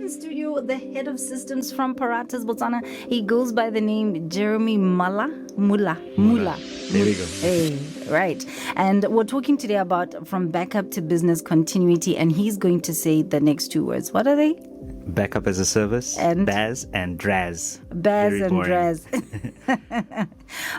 in studio the head of systems from Paratus Botswana. He goes by the name Jeremy Muller. There we go. Hey, right. And we're talking today about from backup to business continuity, and he's going to say the next two words. What are they? Backup as a service, And BaaS and DRaaS. BaaS Very and boring. DRaaS.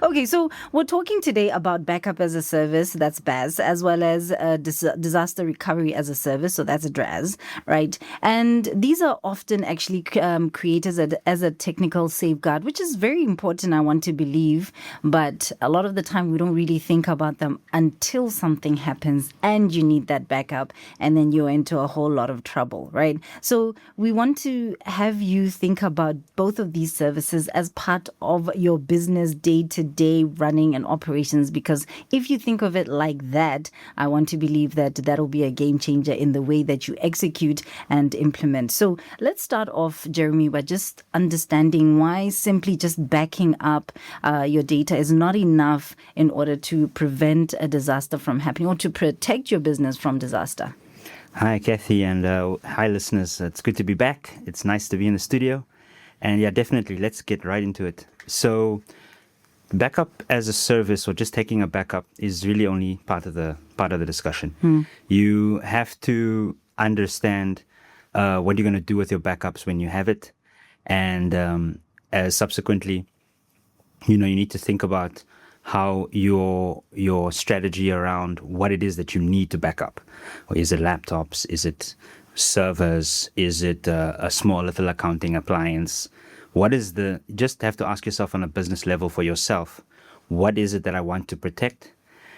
Okay, so we're talking today about backup as a service, that's BaaS, as well as disaster recovery as a service, so that's a DRaaS, right? And these are often actually created as a technical safeguard, which is very important, I want to believe, but a lot of the time we don't really think about them until something happens and you need that backup, and then you're into a whole lot of trouble, right? So we want to have you think about both of these services as part of your business day-to-day running and operations, because if you think of it like that, I want to believe that that'll be a game changer in the way that you execute and implement. So let's start off, Jeremy, by just understanding why simply just backing up your data is not enough in order to prevent a disaster from happening or to protect your business from disaster. Hi, Kathy, and hi, listeners. It's good to be back. It's nice to be in the studio. And yeah, definitely, let's get right into it. So backup as a service, or just taking a backup, is really only part of the discussion. You have to understand what you're going to do with your backups when you have it, and subsequently, you need to think about how your strategy around what it is that you need to back up. Or is it laptops? Is it servers? Is it a small little accounting appliance? Just have to ask yourself on a business level for yourself, what is it that I want to protect?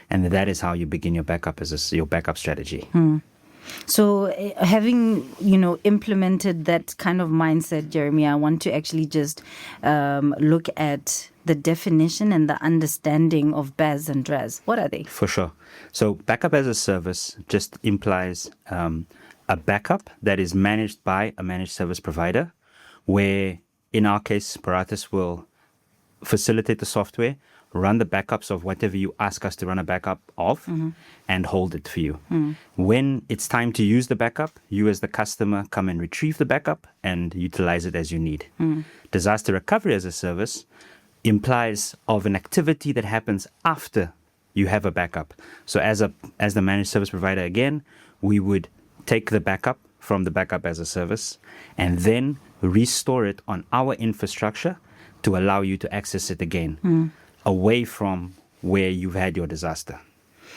And that is how you begin your backup your backup strategy. So having, implemented that kind of mindset, Jeremy, I want to actually just look at the definition and the understanding of BaaS and DRaaS. What are they? For sure. So backup as a service just implies a backup that is managed by a managed service provider, where in our case, Paratus will facilitate the software, run the backups of whatever you ask us to run a backup of, and hold it for you. When it's time to use the backup, you as the customer come and retrieve the backup and utilize it as you need. Disaster recovery as a service implies of an activity that happens after you have a backup. So as the managed service provider, again, we would take the backup from the backup as a service and then restore it on our infrastructure to allow you to access it again, away from where you've had your disaster.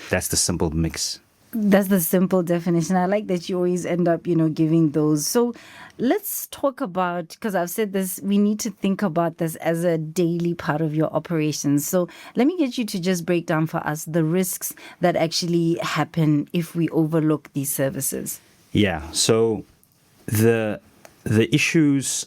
That's the simple mix. That's the simple definition. I like that you always end up, giving those. So let's talk about, because I've said this, we need to think about this as a daily part of your operations. So let me get you to just break down for us the risks that actually happen if we overlook these services. Yeah, so the issues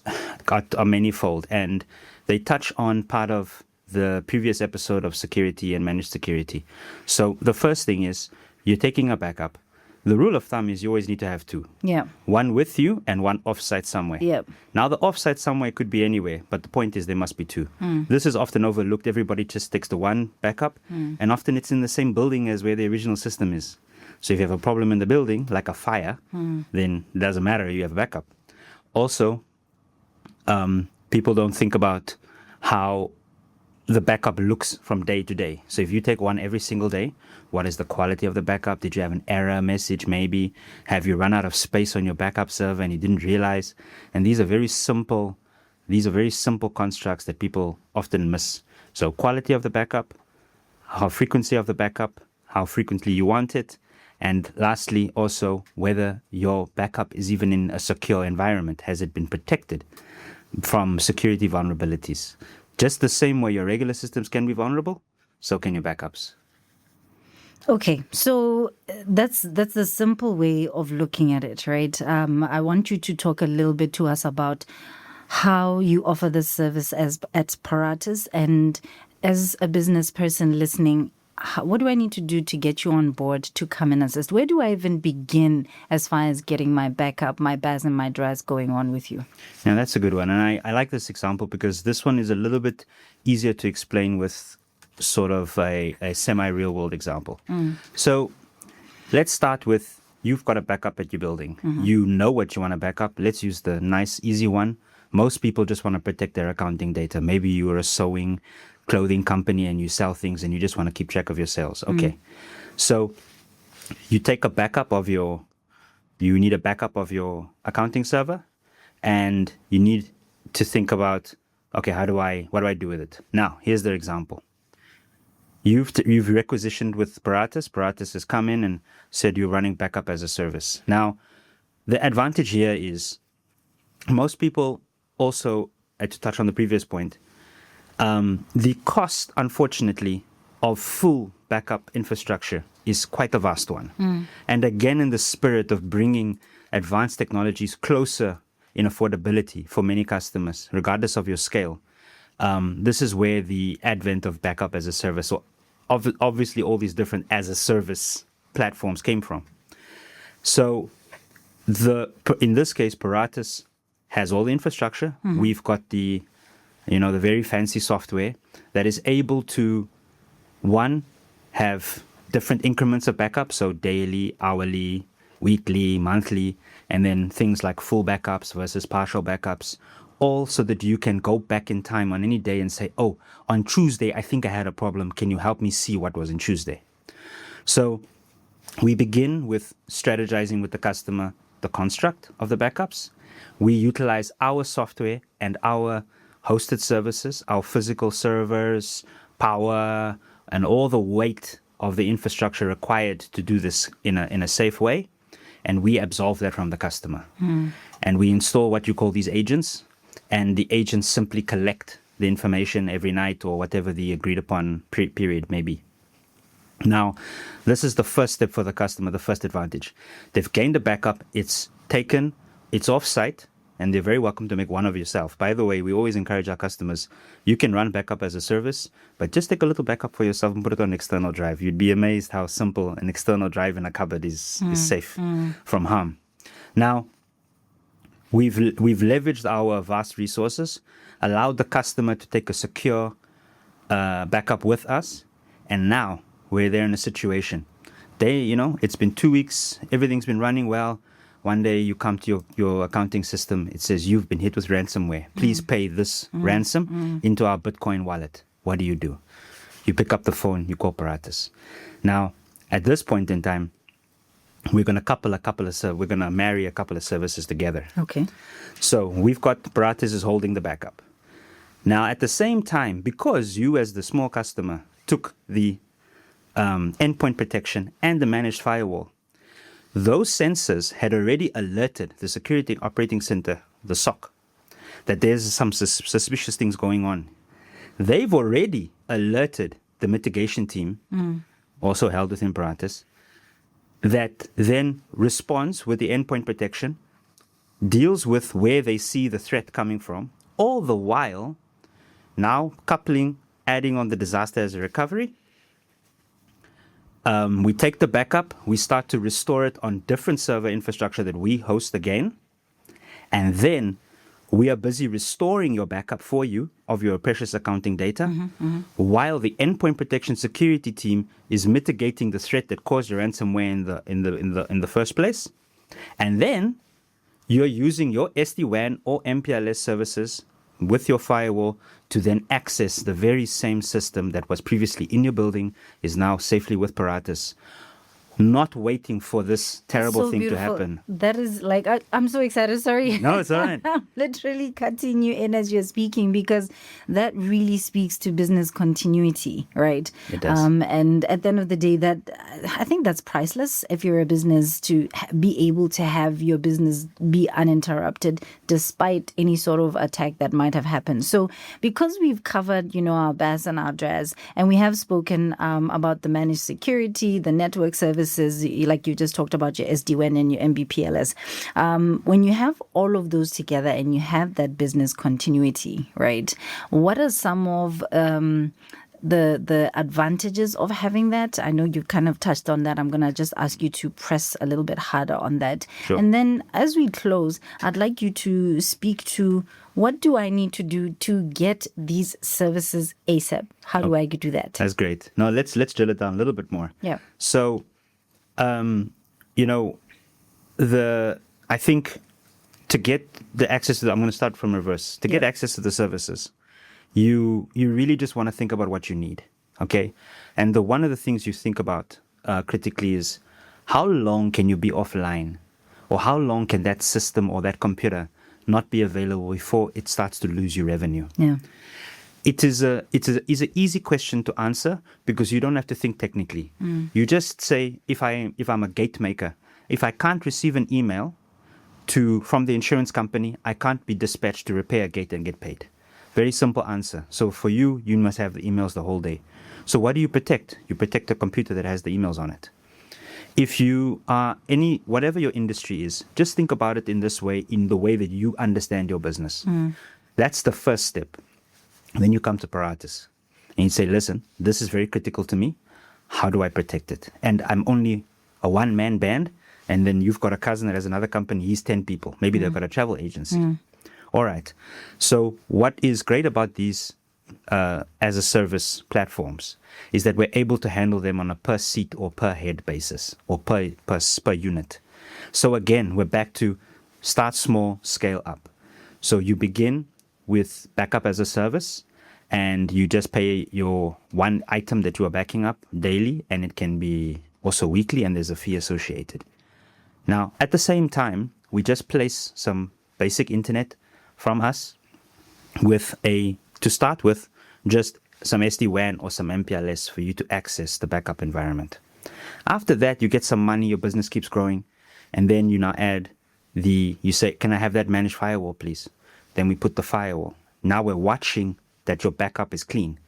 are manifold, and they touch on part of the previous episode of security and managed security. So the first thing is, you're taking a backup. The rule of thumb is you always need to have two. Yeah. One with you and one offsite somewhere. Yep. Now, the offsite somewhere could be anywhere, but the point is there must be two. This is often overlooked. Everybody just takes the one backup, and often it's in the same building as where the original system is. So if you have a problem in the building, like a fire, then it doesn't matter, you have a backup. Also, people don't think about how the backup looks from day to day. So if you take one every single day, what is the quality of the backup? Did you have an error message maybe? Have you run out of space on your backup server and you didn't realize? And these are very simple constructs that people often miss. So quality of the backup, how frequency of the backup, how frequently you want it, and lastly also whether your backup is even in a secure environment. Has it been protected from security vulnerabilities? Just the same way your regular systems can be vulnerable, so can your backups. Okay, so that's the simple way of looking at it, right? I want you to talk a little bit to us about how you offer this service at Paratus, and as a business person listening, what do I need to do to get you on board to come and assist? Where do I even begin as far as getting my backup, my BaaS and my DRaaS going on with you? Now, that's a good one. And I like this example because this one is a little bit easier to explain with sort of a semi-real world example. So let's start with you've got a backup at your building. You know what you want to back up. Let's use the nice, easy one. Most people just want to protect their accounting data. Maybe you are a sewing clothing company and you sell things and you just want to keep track of your sales. Okay. So you take a backup of you need a backup of your accounting server, and you need to think about, okay, what do I do with it? Now, here's the example. You've requisitioned with Paratus. Paratus has come in and said you're running backup as a service. Now, the advantage here is most people also, to touch on the previous point, the cost, unfortunately, of full backup infrastructure is quite a vast one. And again, in the spirit of bringing advanced technologies closer in affordability for many customers, regardless of your scale, this is where the advent of backup as a service, so obviously all these different as a service platforms came from. So in this case, Paratus has all the infrastructure. We've got the very fancy software that is able to, one, have different increments of backup, so daily, hourly, weekly, monthly, and then things like full backups versus partial backups, all so that you can go back in time on any day and say, oh, on Tuesday, I think I had a problem. Can you help me see what was in Tuesday? So we begin with strategizing with the customer the construct of the backups. We utilize our software and our hosted services, our physical servers, power, and all the weight of the infrastructure required to do this in a safe way. And we absolve that from the customer. And we install what you call these agents, and the agents simply collect the information every night or whatever the agreed upon period may be. Now, this is the first step for the customer, the first advantage. They've gained a backup, it's taken, it's off-site, and they're very welcome to make one of yourself. By the way, we always encourage our customers, you can run backup as a service, but just take a little backup for yourself and put it on an external drive. You'd be amazed how simple an external drive in a cupboard is safe from harm. Now, we've leveraged our vast resources, allowed the customer to take a secure backup with us, and now we're there in a situation. It's been 2 weeks, everything's been running well. One day you come to your accounting system, it says you've been hit with ransomware. Please pay this ransom into our Bitcoin wallet. What do? You pick up the phone, you call Paratus. Now, at this point in time, we're going to marry a couple of services together. Okay. So we've got Paratus is holding the backup. Now, at the same time, because you as the small customer took the endpoint protection and the managed firewall, those sensors had already alerted the Security Operating Center, the SOC, that there's some suspicious things going on. They've already alerted the mitigation team, also held within Paratus, that then responds with the endpoint protection, deals with where they see the threat coming from, all the while now adding on the disaster as a recovery. We take the backup, we start to restore it on different server infrastructure that we host again, and then we are busy restoring your backup for you of your precious accounting data, while the endpoint protection security team is mitigating the threat that caused your ransomware in the first place. And then you're using your SD-WAN or MPLS services with your firewall to then access the very same system that was previously in your building, is now safely with Paratus, not waiting for this terrible thing to happen. That is like, I'm so excited. Sorry. No, it's all right. I'm literally cutting you in as you're speaking, because that really speaks to business continuity, right? It does. And at the end of the day, I think that's priceless if you're a business, to be able to have your business be uninterrupted despite any sort of attack that might have happened. So because we've covered, our BaaS and our DRaaS, and we have spoken about the managed security, the network services, like you just talked about your SD-WAN and your MPLS. When you have all of those together and you have that business continuity, right? What are some of the advantages of having that? I know you kind of touched on that. I'm going to just ask you to press a little bit harder on that. Sure. And then as we close, I'd like you to speak to, what do I need to do to get these services ASAP? How do I do that? That's great. Now let's drill it down a little bit more. Yeah. So, I think to get the access to I'm going to start from reverse. To get access to the services, you really just want to think about what you need, okay? And one of the things you think about critically is how long can you be offline, or how long can that system or that computer not be available before it starts to lose you revenue? Yeah. It's an easy question to answer because you don't have to think technically. You just say, if I'm a gate maker, if I can't receive an email from the insurance company, I can't be dispatched to repair a gate and get paid. Very simple answer. So for you must have the emails the whole day. So what do you protect? You protect a computer that has the emails on it. If you are whatever your industry is, just think about it in this way, in the way that you understand your business. That's the first step. Then you come to Paratus and you say, listen, this is very critical to me. How do I protect it? And I'm only a one-man band. And then you've got a cousin that has another company. He's 10 people. Maybe they've got a travel agency. All right. So what is great about these as a service platforms is that we're able to handle them on a per seat or per head basis or per unit. So again, we're back to start small, scale up. So you begin with backup as a service, and you just pay your one item that you are backing up daily, and it can be also weekly, and there's a fee associated. Now, at the same time, we just place some basic internet from us to start with, just some SD-WAN or some MPLS for you to access the backup environment. After that, you get some money, your business keeps growing, and then you now add you say, can I have that managed firewall, please? Then we put the firewall. Now we're watching that your backup is clean.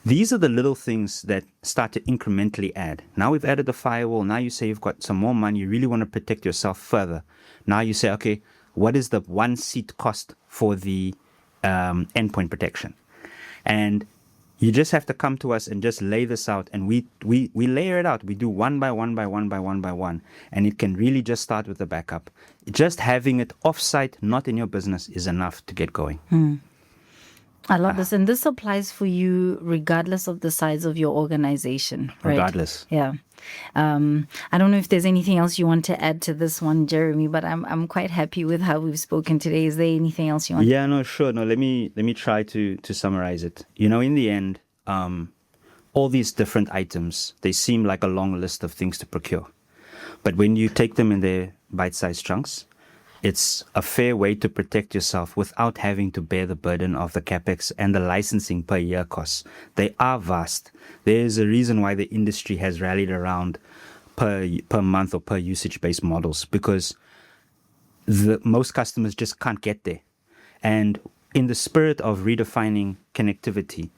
These are the little things that start to incrementally add. Now we've added the firewall. Now you say you've got some more money. You really want to protect yourself further. Now you say, okay, what is the one seat cost for the endpoint protection? And you just have to come to us and just lay this out. And we layer it out. We do one by one by one by one by one. And it can really just start with the backup. Just having it off-site, not in your business, is enough to get going. I love this. And this applies for you regardless of the size of your organization, right? Regardless. Yeah. I don't know if there's anything else you want to add to this one, Jeremy, but I'm quite happy with how we've spoken today. Is there anything else you want? Yeah, no, sure. No, let me try to summarize it. In the end, all these different items, they seem like a long list of things to procure. But when you take them in their bite-sized chunks, it's a fair way to protect yourself without having to bear the burden of the capex and the licensing per year costs. They are vast. There's a reason why the industry has rallied around per month or per usage-based models, because most customers just can't get there. And in the spirit of redefining connectivity,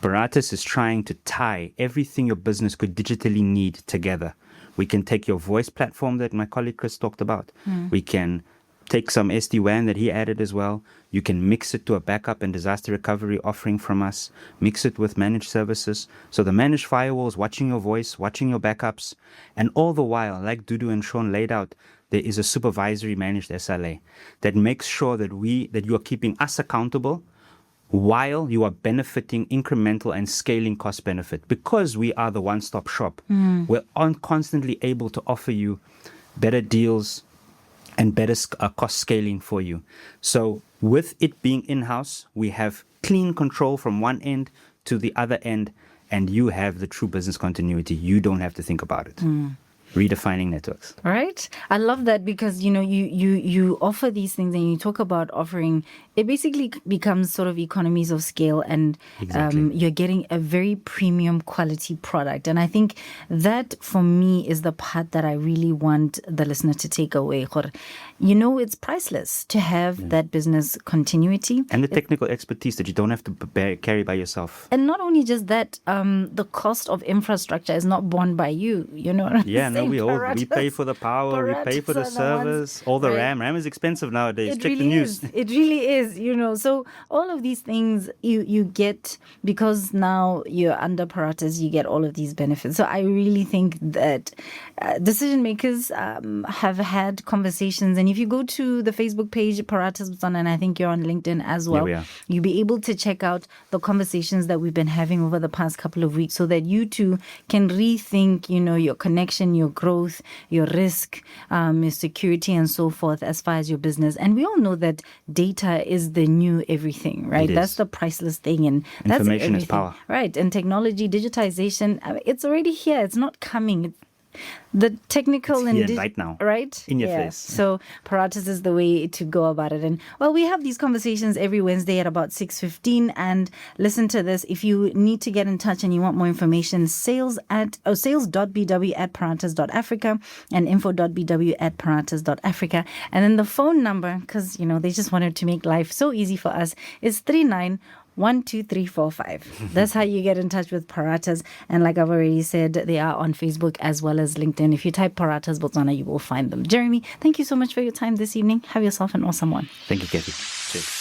Paratus is trying to tie everything your business could digitally need together. We can take your voice platform that my colleague Chris talked about. We can take some SD-WAN that he added as well. You can mix it to a backup and disaster recovery offering from us. Mix it with managed services. So the managed firewalls, watching your voice, watching your backups. And all the while, like Dudu and Sean laid out, there is a supervisory managed SLA that makes sure that you are keeping us accountable while you are benefiting incremental and scaling cost benefit. Because we are the one-stop shop, we're constantly able to offer you better deals and better cost scaling for you. So with it being in-house, we have clean control from one end to the other end, and you have the true business continuity. You don't have to think about it. Redefining networks. Right. I love that because, you offer these things and you talk about offering, it basically becomes sort of economies of scale, and Exactly. you're getting a very premium quality product. And I think that for me is the part that I really want the listener to take away. It's priceless to have that business continuity. And the technical expertise that you don't have to carry by yourself. And not only just that, the cost of infrastructure is not borne by you, Yeah, no, we pay for the power, we pay for the servers, all the RAM. RAM is expensive nowadays. Check the news. It really is, So all of these things you get because now you're under Paratus, you get all of these benefits. So I really think that decision makers have had conversations. And if you go to the Facebook page, Paratus Botswana, and I think you're on LinkedIn as well, we are. you'll be able to check out the conversations that we've been having over the past couple of weeks so that you too can rethink, your connection, your your growth, your risk, your security, and so forth as far as your business. And we all know that data is the new everything, right? That's the priceless thing. And that's information is everything. power. Right. And technology, digitization, it's already here. It's not coming. The technical it's here right now, right in your face. So Paratus is the way to go about it. And well, we have these conversations every Wednesday at about 6:15. And listen to this: if you need to get in touch and you want more information, sales.bw@paratus.africa and info.bw@paratus.africa. And then the phone number, because they just wanted to make life so easy for us, is 391235. That's how you get in touch with Paratus. And like I've already said, they are on Facebook as well as LinkedIn. If you type Paratus Botswana, you will find them. Jeremy, thank you so much for your time this evening. Have yourself an awesome one. Thank you, Kathy. Cheers.